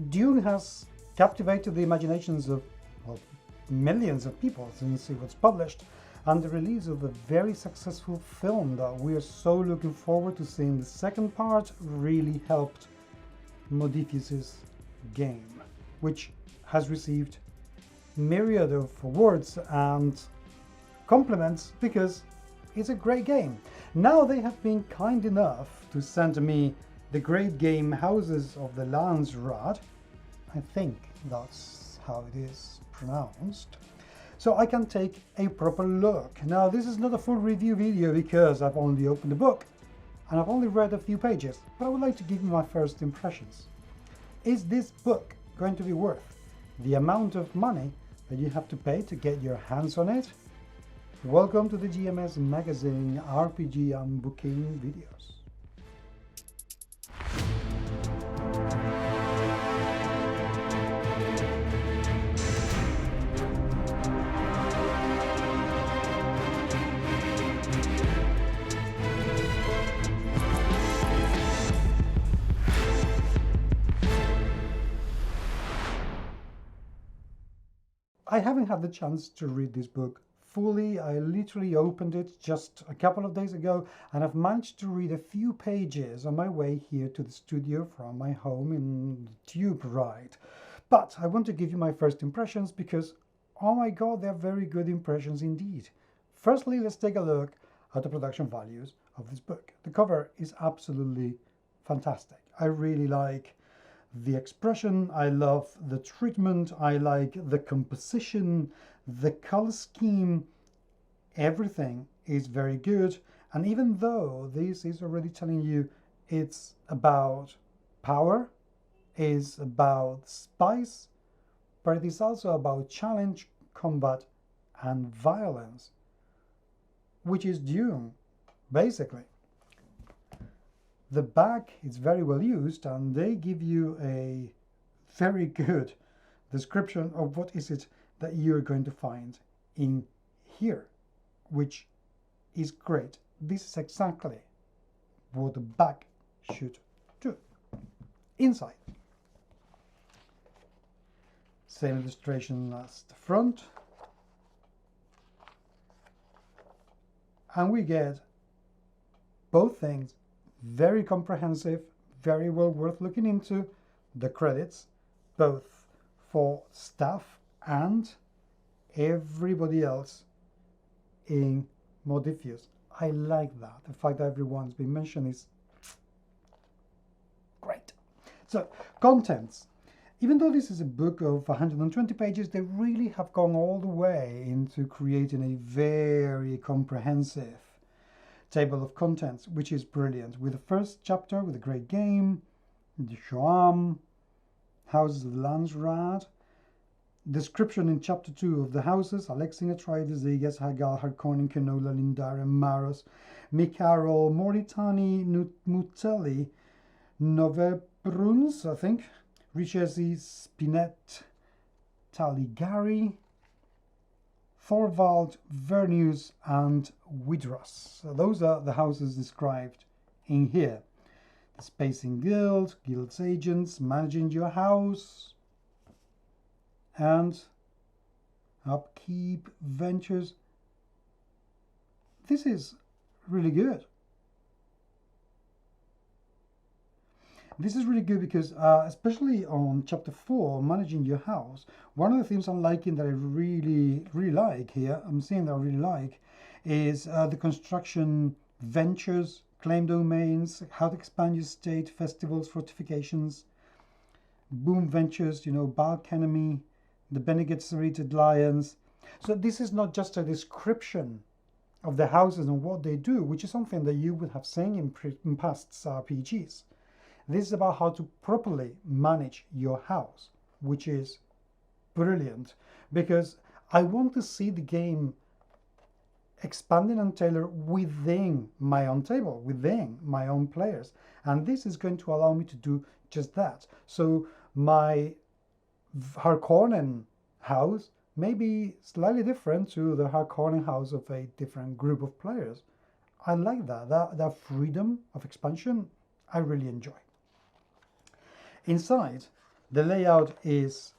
Dune has captivated the imaginations of, well, millions of people since it was published, and the release of a very successful film that we are so looking forward to seeing the second part really helped Modiphius's game, which has received myriad of awards and compliments because it's a great game. Now they have been kind enough to send me the great game Houses of the Landsraad. I think that's how it is pronounced. So I can take a proper look. Now this is not a full review video because I've only opened the book and I've only read a few pages, but I would like to give you my first impressions. Is this book going to be worth the amount of money that you have to pay to get your hands on it? Welcome to the GMS Magazine RPG Unbooking videos. I haven't had the chance to read this book fully. I literally opened it just a couple of days ago and I've managed to read a few pages on my way here to the studio from my home in the tube ride. But I want to give you my first impressions because, oh my god, they're very good impressions indeed. Firstly, let's take a look at the production values of this book. The cover is absolutely fantastic. I really like the expression, I love the treatment, I like the composition, the color scheme, everything is very good. And even though this is already telling you it's about power, is about spice, but it is also about challenge, combat, and violence, which is Dune, basically. The back is very well used and they give you a very good description of what is it that you're going to find in here, which is great. This is exactly what the back should do. Inside, same illustration as the front, and we get both things. Very comprehensive, very well worth looking into. The credits, both for staff and everybody else in Modiphius. I like that. The fact that everyone's been mentioned is great. So, contents. Even though this is a book of 120 pages, they really have gone all the way into creating a very comprehensive table of contents, which is brilliant. With the first chapter with a great game, the Shoam, Houses of the Landsraad, description in chapter 2 of the houses, Alexian, Atreides, Zegas, Hagal, Harkonnen, Kenola, Lindaren, Maros, Mikarol, Moritani, Mutelli, Novebruns, I think, Richesi, Spinette, Taligari, Thorvald, Vernius, and Widros. So those are the houses described in here. The Spacing Guild, Guild's agents, managing your house, and upkeep ventures. This is really good. This is really good because, especially on chapter 4, managing your house, one of the things I'm liking that I really like here, I'm seeing that I really like, is the construction ventures, claim domains, how to expand your state, festivals, fortifications, boom ventures, you know, Balk enemy, the Bene Gesserit Lions. So this is not just a description of the houses and what they do, which is something that you would have seen in past RPGs. This is about how to properly manage your house, which is brilliant because I want to see the game expanding and tailored within my own table, within my own players. And this is going to allow me to do just that. So my Harkonnen house may be slightly different to the Harkonnen house of a different group of players. I like that freedom of expansion, I really enjoy. Inside, The layout is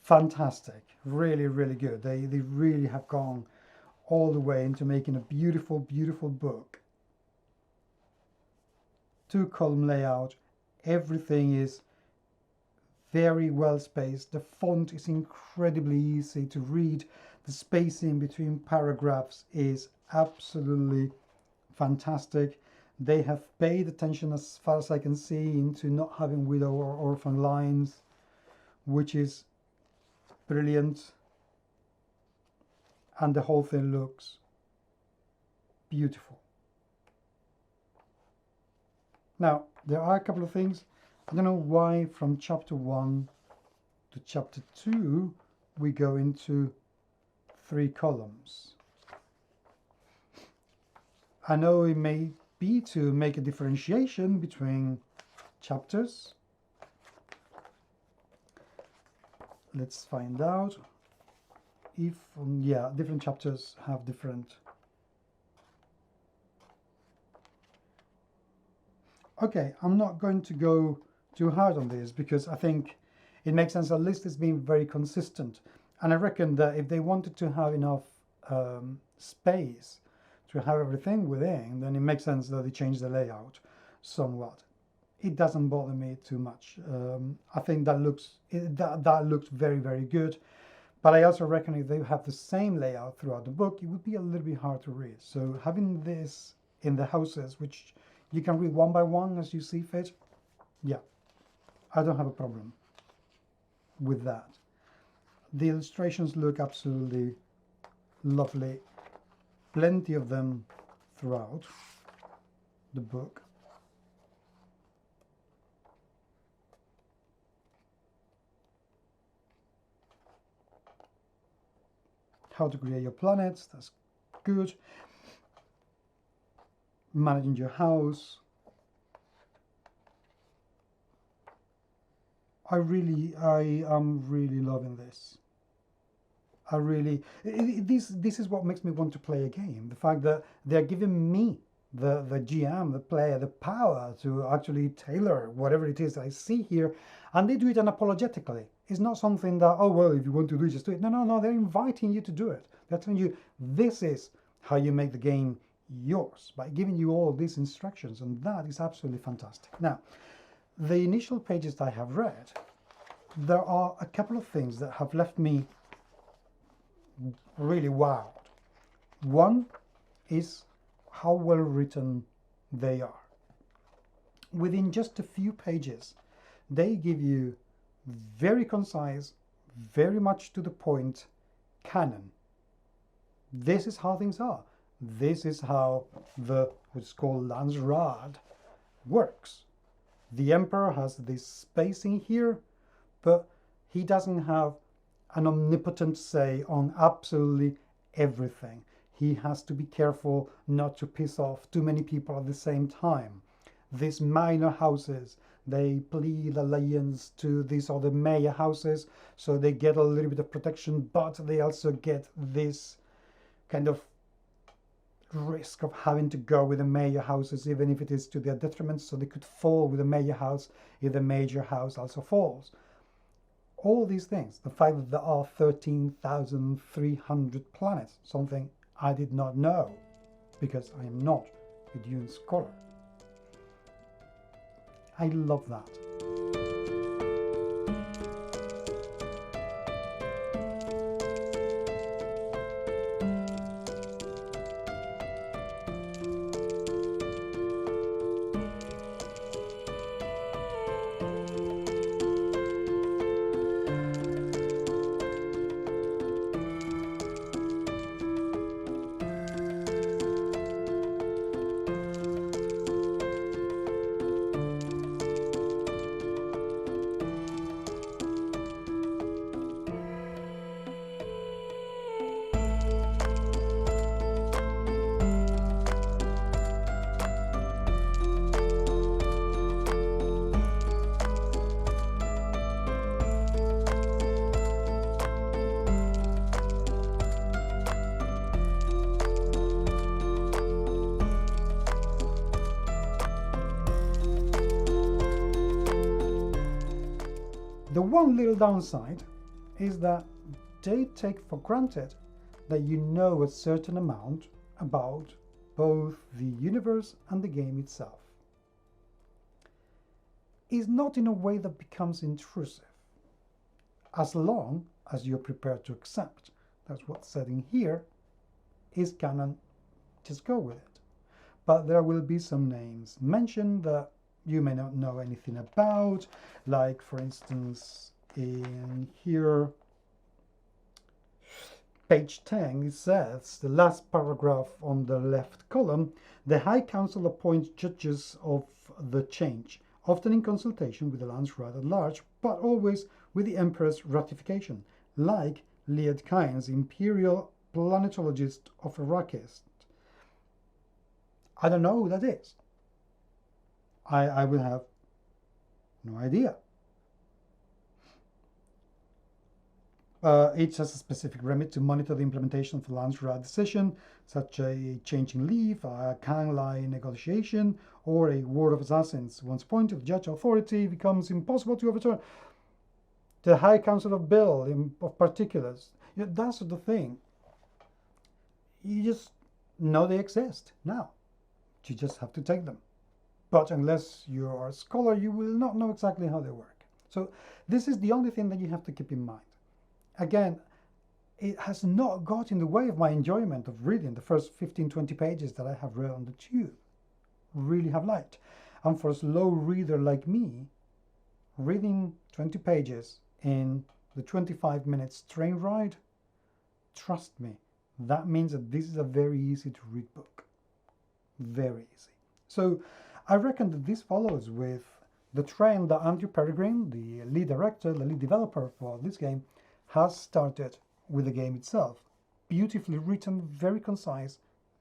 fantastic, really, really good. They really have gone all the way into making a beautiful, beautiful book. 2-column layout, everything is very well spaced. The font is incredibly easy to read. The spacing between paragraphs is absolutely fantastic. They have paid attention, as far as I can see, into not having widow or orphan lines, which is brilliant. And the whole thing looks beautiful. Now, there are a couple of things. I don't know why from chapter 1 to chapter 2 we go into 3 columns. I know it may be to make a differentiation between chapters. Let's find out if, yeah, different chapters have different. Okay, I'm not going to go too hard on this because I think it makes sense. At least it's been very consistent. And I reckon that if they wanted to have enough space to have everything within, then it makes sense that they change the layout somewhat. It doesn't bother me too much. I think that looks very, very good. But I also reckon if they have the same layout throughout the book, it would be a little bit hard to read. So having this in the houses, which you can read one by one as you see fit, yeah, I don't have a problem with that. The illustrations look absolutely lovely. Plenty of them throughout the book. How to create your planets, that's good. Managing your house. I am really loving this. This is what makes me want to play a game. The fact that they're giving me, the GM, the player, the power to actually tailor whatever it is I see here, and they do it unapologetically. It's not something that, oh, well, if you want to do it, just do it. No, they're inviting you to do it. They're telling you, this is how you make the game yours, by giving you all these instructions, and that is absolutely fantastic. Now, the initial pages that I have read, there are a couple of things that have left me really wowed. One is how well written they are. Within just a few pages, they give you very concise, very much to the point canon. This is how things are. This is how what's called Landsraad works. The Emperor has this spacing here, but he doesn't have an omnipotent say on absolutely everything. He has to be careful not to piss off too many people at the same time. These minor houses, they plead allegiance to these other major houses, so they get a little bit of protection, but they also get this kind of risk of having to go with the major houses, even if it is to their detriment, so they could fall with a major house if the major house also falls. All these things, the fact that there are 13,300 planets, something I did not know, because I am not a Dune scholar. I love that. The one little downside is that they take for granted that you know a certain amount about both the universe and the game itself. Is not in a way that becomes intrusive, as long as you're prepared to accept that's what's said in here is canon. Just go with it. But there will be some names mentioned that you may not know anything about, like for instance in here page 10 it says, the last paragraph on the left column, the High Council appoints judges of the change, often in consultation with the Landsraad at large, but always with the Emperor's ratification, like Kaitain's Imperial planetologist of Arrakis. I don't know who that is. I will have no idea. Each has a specific remit to monitor the implementation of the Landsraad decision, such a change in leave, a Kaitain negotiation, or a war of assassins. Once appointed, the judge authority becomes impossible to overturn. The High Council of Bill of particulars. You know, that's the thing. You just know they exist now. You just have to take them. But unless you are a scholar, you will not know exactly how they work. So this is the only thing that you have to keep in mind. Again, it has not got in the way of my enjoyment of reading the first 15-20 pages that I have read on the tube. Really have liked. And for a slow reader like me, reading 20 pages in the 25 minutes train ride, trust me, that means that this is a very easy to read book. Very easy. So I reckon that this follows with the trend that Andrew Peregrine, the lead director, the lead developer for this game, has started with the game itself. Beautifully written, very concise,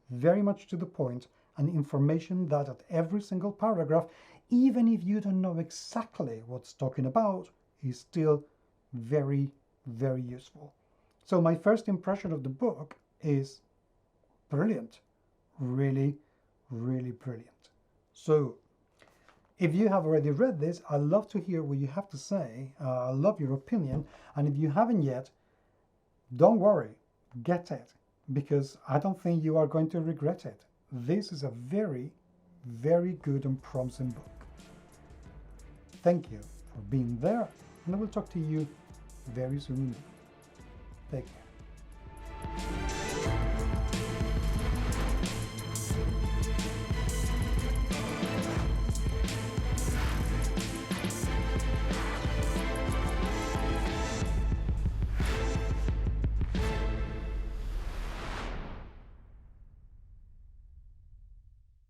very much to the point, and information that at every single paragraph, even if you don't know exactly what's talking about, is still very, very useful. So my first impression of the book is brilliant. Really, really brilliant. So if you have already read this, I'd love to hear what you have to say. I love your opinion. And if you haven't yet, don't worry, get it, because I don't think you are going to regret it. This is a very, very good and promising book. Thank you for being there, and I will talk to you very soon. Take care.